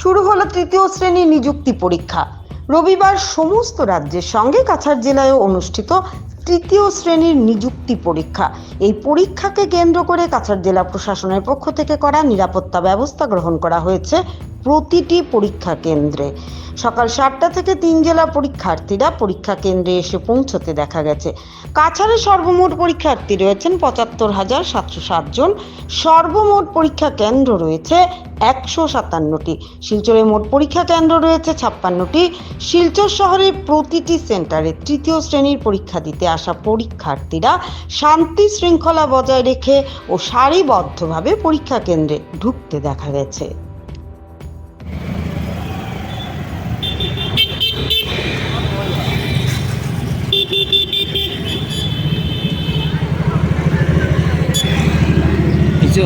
শুরু হলো তৃতীয় শ্রেণীর নিযুক্তি পরীক্ষা। রবিবার সমস্ত রাজ্যের সঙ্গে কাছাড় জেলায়ও অনুষ্ঠিত তৃতীয় শ্রেণীর নিযুক্তি পরীক্ষা। এই পরীক্ষাকে কেন্দ্র করে কাছাড় জেলা প্রশাসনের পক্ষ থেকে করা নিরাপত্তা ব্যবস্থা গ্রহণ করা হয়েছে প্রতিটি পরীক্ষা কেন্দ্রে। সকাল 7টা থেকে 3 জেলা পরীক্ষার্থীরা পরীক্ষা কেন্দ্রে এসে পৌঁছতে দেখা গেছে। কাছাড়ে সর্বমোট পরীক্ষার্থী রয়েছেন ৭৫,৭০৭ জন। সর্বমোট পরীক্ষা কেন্দ্র রয়েছে 157টি। শিলচরে মোট পরীক্ষা কেন্দ্র রয়েছে 56টি। শিলচর শহরের প্রতিটি সেন্টারে তৃতীয় শ্রেণীর পরীক্ষা দিতে আসা পরীক্ষার্থীরা শান্তি শৃঙ্খলা বজায় রেখে ও সারিবদ্ধভাবে পরীক্ষা কেন্দ্রে ঢুকতে দেখা গেছে। কিছু